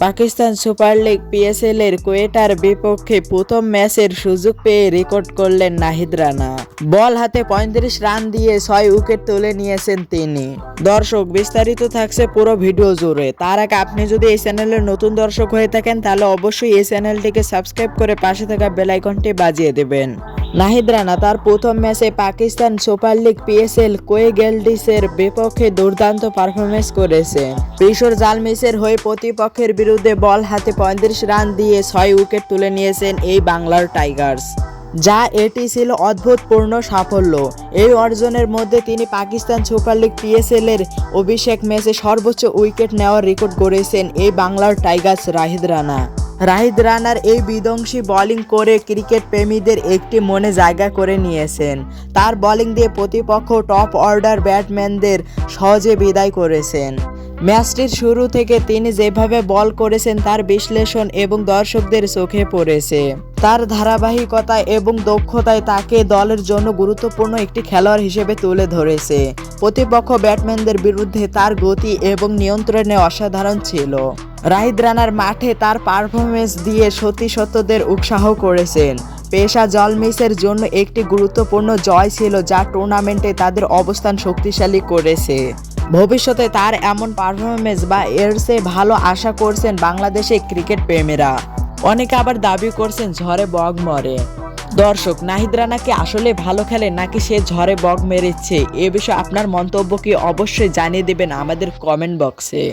Pakistan super league PSL এর কোয়েটার বিপক্ষে প্রথম ম্যাচের সুযোগ পেয়ে রেকর্ড করলেন নাহিদ রানা। বল হাতে ৩৫ রান দিয়ে ৬ উইকেট তুলে নিয়েছেন তিনি। দর্শক, বিস্তারিত থাকছে পুরো ভিডিও জুড়ে। তার আগে আপনি যদি এই চ্যানেলের নতুন দর্শক হয়ে থাকেন তাহলে অবশ্যই এই চ্যানেলটিকে সাবস্ক্রাইব করে পাশে থাকা বেল আইকনটি বাজিয়ে দেবেন। নাহিদ রানা তার প্রথম ম্যাচে পাকিস্তান সুপার লিগ পিএসএল কোয়েগেলডিসের বিপক্ষে দুর্দান্ত পারফরমেন্স করেছেন। পেশর জালমিসের হয়ে প্রতিপক্ষের বিরুদ্ধে বল হাতে ৩৫ রান দিয়ে ৬ উইকেট তুলে নিয়েছেন এই বাংলার টাইগার্স, যা এটি ছিল অদ্ভুতপূর্ণ সাফল্য। এই অর্জনের মধ্যে তিনি পাকিস্তান সুপার লিগ পিএসএল এর অভিষেক ম্যাচে সর্বোচ্চ উইকেট নেওয়ার রেকর্ড গড়েছেন এই বাংলার টাইগার্স রাহিদ রানা। রাহিদ রানার এই বিধ্বংসী বোলিং করে ক্রিকেট প্রেমীদের একটি মনে জায়গা করে নিয়েছেন। তার বোলিং দিয়ে প্রতিপক্ষ টপ অর্ডার ব্যাটসম্যানদের সহজে বিদায় করেছেন। ম্যাচটির শুরু থেকে তিনি যেভাবে বল করেছেন তার বিশ্লেষণ এবং দর্শকদের চোখে পড়েছে। তার ধারাবাহিকতা এবং দক্ষতায় তাকে দলের জন্য গুরুত্বপূর্ণ একটি খেলোয়াড় হিসেবে তুলে ধরেছে। প্রতিপক্ষ ব্যাটসম্যানদের বিরুদ্ধে তার গতি এবং নিয়ন্ত্রণে অসাধারণ ছিল। রাহিদ রানার মাঠে তার পারফরমেন্স দিয়ে সতীর্থদের উৎসাহ করেছেন। পেশা জালমিসের জন্য একটি গুরুত্বপূর্ণ জয় ছিল, যা টুর্নামেন্টে তাদের অবস্থান শক্তিশালী করেছে। ভবিষ্যতে তার এমন পারফরমেন্স বা এর চেয়ে ভালো আশা করছেন বাংলাদেশে ক্রিকেট প্রেমীরা। অনেকে আবার দাবি করছেন ঝড়ে বগ মরে। দর্শক, নাহিদ রানা কি আসলে ভালো খেলে নাকি সে ঝড়ে বগ মেরেছে? এ বিষয়ে আপনার মন্তব্য কি অবশ্যই জানিয়ে দেবেন আমাদের কমেন্ট বক্সে।